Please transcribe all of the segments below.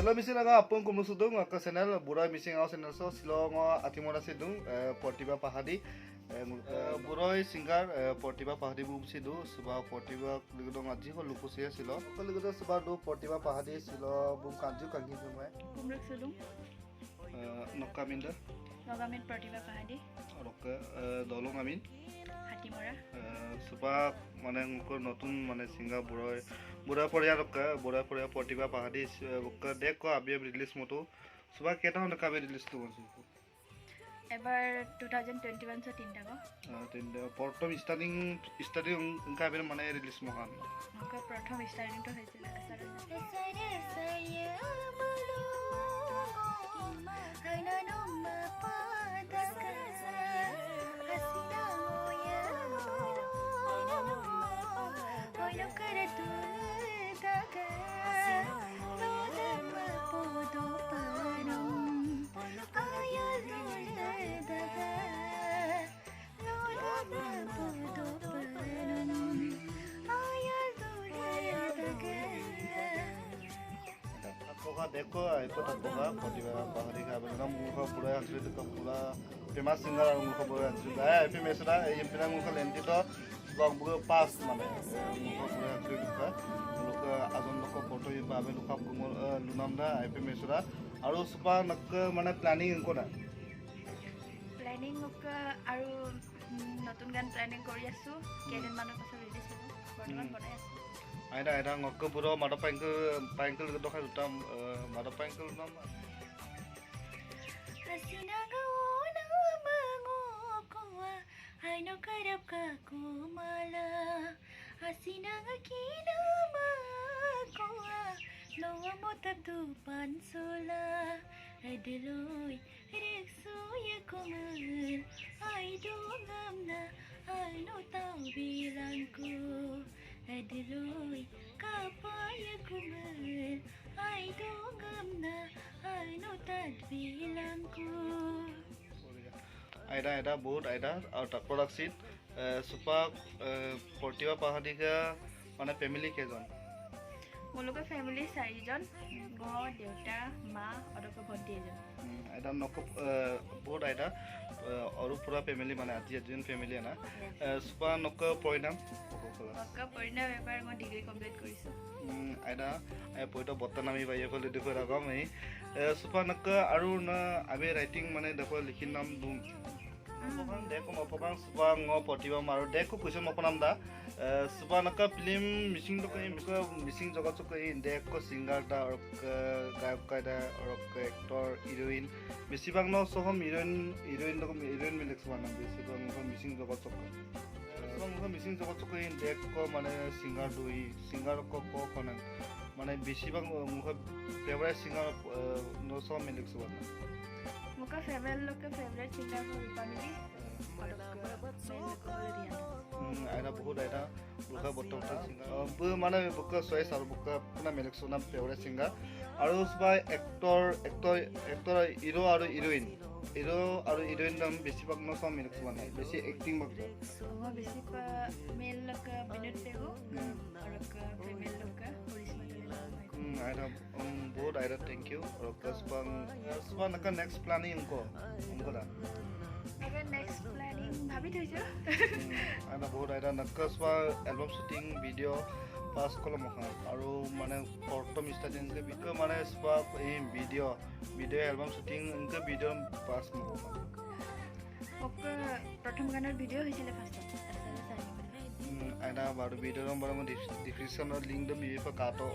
Hello missing aga apun kumu sudung ka channel burai missing au channel so silong atimora sidung Portiba Pahadi burai singer Portiba Pahadi bu sidu suba Portiba ligdong aji ko lukusia silo ko ligdo suba do Portiba Pahadi silo bu kanju kangi jumai kumruk sudung nokaminda Nogamin Portiba Pahadi rokke dolong amin Hatimora suba মানে নতুন মানে সিঙ্গা বুড়া পড়িয়া রক্কা বুড়া পড়িয়া Portiba Pahadi Bokka দেখো আবি release মতো সুবা কেটা হন কাবে রিলিজ তো বলছি এবার 2021 সো তিনটা গো তিনটা প্রথম স্টার্টিং কাবে মানে রিলিজ মহান নকা প্রথম স্টার্টিং তো হয়েছিল देखो आइको तबका Portiba Pahadi का बना मुखा पूरा असली तो पूरा फेमस सिंगर और मुखा पूरा असली है एपी मेसरा ये पिना मुखा लेंटी तो बाग बुग पास माने मुखा पूरा असली का लोग आजन लोग फोटो ये बाबे लोग आप कुमोर लुनाम ना एपी मेसरा और सुपा नक माने प्लानिंग इनको ना প্ল্যানিং আৰু নতুন গান প্ল্যানিং কৰি আছো কেইদিন মানৰ পাছত ৰিলিজ হ'ব বৰ্তমান বনাই আছো Ada ngokke buro mada pangkel gitu kan utam mada pangkel nam Hasina gauna mangokoa haino karap ka kumala Hasina ngakina makoa noa motab du pansula Adeloy reksu ya kumal ay dungam na ay no tau bilangku Adeloy kapaya kumal ay dungam na ay no tad bilangku Ada बहुत ada और tak production सुपा Portiba Pahadi का माने family के जन মোলোকৰ family 4 জন গো দেউতা মা আৰু ভণ্টি এজন ada nok बहुत ada और पूरा फैमिली माने आजन फैमिली ना सुपा nok परिणाम অকা পৰিণাম এবাৰ মই ডিগ্ৰী কমপ্লিট কৰিছো ada poito bottanami baye kole dekho ragam ei supa nak aru na abe writing mane dekho likhin nam dum Pokang deko mapokang supa ngo Portiba maru deko kuisem mapanam da supa nak film missing to kai missing jaga to kai deko singer da or gayok ka da or actor heroine besibang no sohom heroine to heroine milik suana besibang no missing jaga to Suka missing jaga to kai deko mane singer ko konan mane besibang muka favorite singer no sohom milik suana mocha favourite singer hall পামিলি ada बहुत ada buka botol singer bu mana buka choice aru buka puna melek sona favorite singer aru sba actor hero aru heroine nam besi bag no som melek sona besi acting bag মই বেছি মেল লোক বিনোদ পেগু আৰু female লোক করিশ্মা ada बहुत ada thank you aru sba naka next planning ko da এবাৰ next planning ভাবি থৈছো ada बहुत ada naka sba album shooting video pass kolom khan aru mane protom studying ke video mane sba video album shooting ke video pass mo প্ৰথম গানৰ video' হৈছিলে ফাৰ্ষ্টত ada baru video nomor description link do bibi pa kato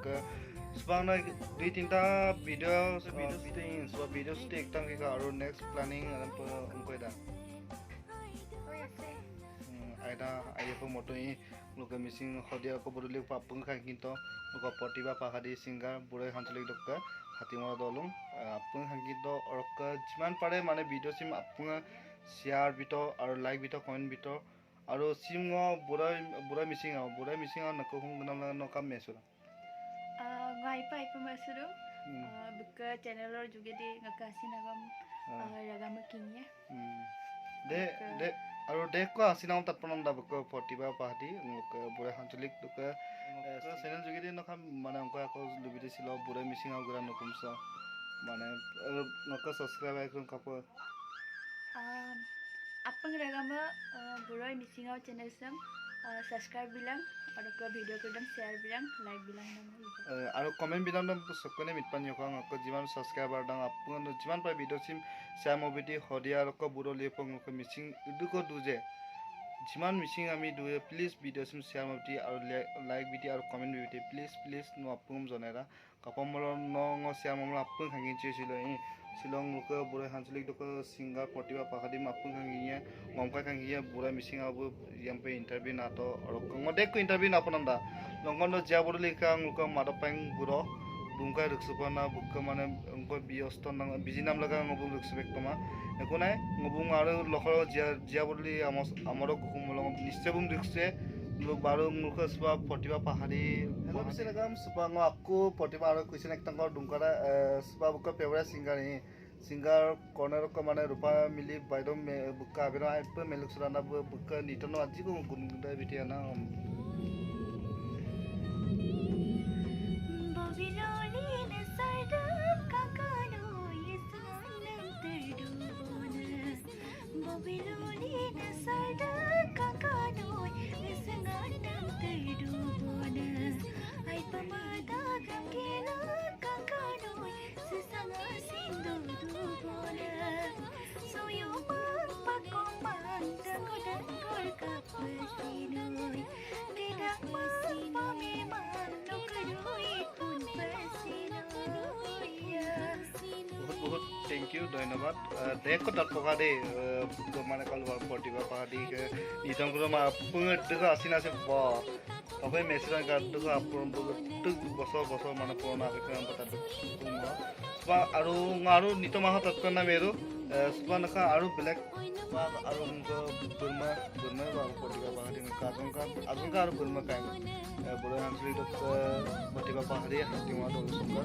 ke sebang na dua tinta video stick tang ka aru next planning alam pa ungko da ada ayo pa moto ini luka missing hodia ko bodole papung kan kinto luka Portiba Pahadi singer burai hanchalik dokka hatimora dolung apung hangito orka jiman pare mane video sim apung share bito aru like bito comment bito aru simngo burai missing nako hung nam no kam mesura ngai pa masuru buka channelor jugedi ngakasi nagam ragam kingnya de আৰু দেখো আছিনাম তাত পনম দাবক প্ৰতিভা পাহাতি বুঢ়া আঞ্চলিক দুকে channel যোগেদি নখা মানে অংক আকৌ লুবি দিছিল বুঢ়া মিচিং আৰু গুড়া নকুমছ মানে নক সাবস্ক্রাইব আইকন কাপড় apang ragama buroy missing out channel sam subscribe bilang ada ke video kedam share bilang like bilang namu আৰু কমেন্ট বিধান সকনে মিটপানি হক আকৌ যিমান সাবস্ক্ৰাইবাৰ দাং আপন যিমান পাই ভিডিও সিম শেয়াৰ মোবিটি হদিয়া আৰু বুৰলি পং মিচিং ইদুকো দুজে যিমান মিচিং আমি দুয়ে প্লিজ ভিডিও সিম শেয়ার মোবিটি আৰু লাইক বিটি আৰু কমেন্ট বিটি প্লিজ নো আপুম জনেৰা কাপমল নং শেয়ার মমল আপুন খাঙ্গি চিছিল শিলং লোক বুঢ়া আঞ্চলিক দক সিঙ্গার প্ৰতিভা পাহাদি আপুন খাঙ্গিয়ে মমকা খাঙ্গিয়ে বুঢ়া মিচিং আবু ইয়ামপে ইন্টাৰভিউ নাটো আৰু কংদেক ইন্টারভিউ নাপনন্দা নংগন্দ জিয়া বদলি কাং লোক মাদপাং গুরো বুংকাই রুকসুপানা বুক মানে অঙ্ক বিয়স্ত নাং বিজি নাম লাগা ngobung রুকসুবেক তমা একো নাই ngobung আৰু লখৰ জিয়া বদলি আমাৰ কুকুমল নিশ্চয় বুম ৰুকসে লোক বাৰো মুখ সবা প্ৰতিভা পাহাড়ি হেল্ল বিছে গাম সবা ng আকো প্ৰতিভা আৰু কুইছেন এক টাঙ্গৰ দুংকাৰা সবা বুক ফেভারিট সিঙ্গার কর্নার মানে রূপা মিলি বাইদো বুক আবেন আইপ মেলুকসরানা বুক নিতনো আজি কো গুনগুদা বিটিয়ানা বহুত থ্যাংক ইউ ধন্যবাদ দেখো তাত পকা দে মানে কাল প্ৰতিভা পাহাড়ি নিতং গুলো মা পুঙ্গ আসিন আছে ব তবে মেসিৰান কাৰ্ডক আপন বছৰ মানে পুৰনো আবেকন তাত বা আৰু নিত মাহ তৎকন নাম এৰো সুবা নকা আৰু বেলেগ আৰু বুৰমা বা প্ৰতিভা পাহাড়ি আজংকা আৰু বুৰমা কাই বুঢ়া আঞ্চলিক প্ৰতিভা পাহাড়ি হাতিমা দলসংগা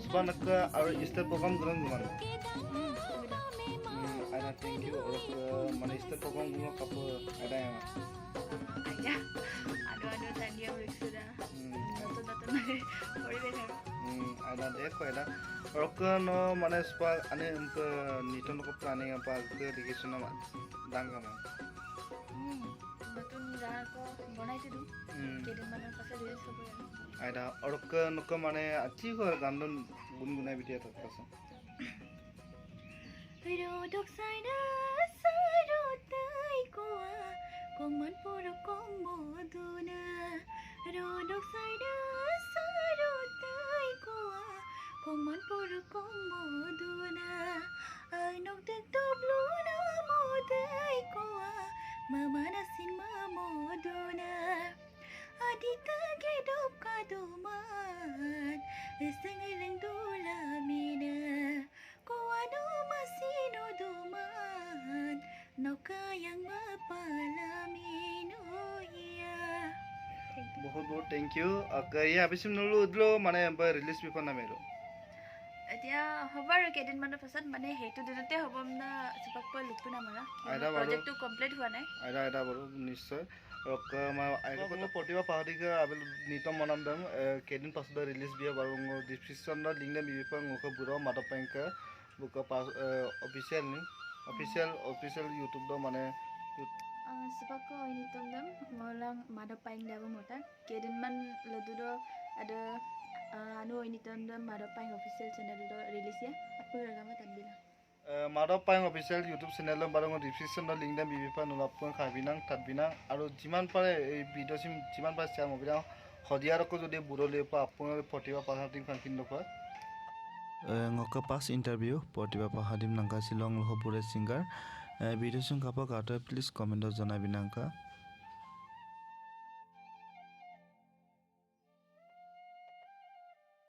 সুবা নকা আৰু স্টেট প্ৰগ্ৰাম গুণ গুমান আইনা থ্যাংক ইউ মানে স্টেট প্ৰগ্ৰাম গুণ কাপ আইনা ada tanya berikutnya nonton পৰিৱেশ আইনা দেখো এটা ৰকন মানে সুবা আনে নিতন কো প্ল্যানিং আপা দেখিছো না ডাঙ্গা নতুন গান আকৌ বনাইছে তো কেইদিনমানৰ পাছত ৰিলিজ হ'ব আইনা ৰকন মানে আজি গান গুনগুনাই বিটিয়া তাত পাছ Rodok sana sarotai koa Kongman puro kong moduna Rodok sana sarotai koa Kongman puro kong moduna Anok tegtoblo na modai koa Mamanasin mamoduna Adita gedop kaduman Esengiling dulamina Kuano masino duman no kayang mapalamin oh yeah বহুত thank U ইয়া আবিসিম নলো উদলো মানে release before না মেরো এতিয়া হ'ব আৰু কেইদিনমানৰ পাছত মানে সেইটো দিনতে হ'ব না চিপাক লুকটো নামাৰা আইদা বাৰু প্ৰজেক্টটো কমপ্লিট হোৱা নাই আইদা বাৰু নিশ্চয় প্ৰতিভা পাহাড়িকে আবেল নিতম মনাম দাম কেইদিন পাছত ৰিলিজ বিয়া বাৰু ডিসক্রিপশন লিংক দে বিফা মুখ বুড়ো মাদক পাইকা বুক অফিসিয়াল ইউটিউব দ মানে চিপাক নিতম দাম মলাং মাদক পাইং দাব মতা কেইদিনমান লদুdo ada anu niton dam madak paing official channel do release ya apa ragama tan bilang মাদক পাইং অফিসিয়াল ইউটিউব চেনেল বারং ডিসক্রিপশন লিংক দে বিবিপা নুলাপন খাবিনাং তাতবিনাং আৰু যিমান পাৰে এই ভিডিও সিম যিমান পাৰে শেয়াৰ মবিনা হদিয়াৰকো যদি বুৰলে পা আপন প্ৰতিভা পাহাড়ি ফাংকিন দফা ngoko pas interview প্ৰতিভা পাহাড়ি নাংকা শিলং লহপুৰে সিঙ্গাৰ ভিডিও সং কাপক আটো প্লিজ কমেন্ট জনাবিনাংকা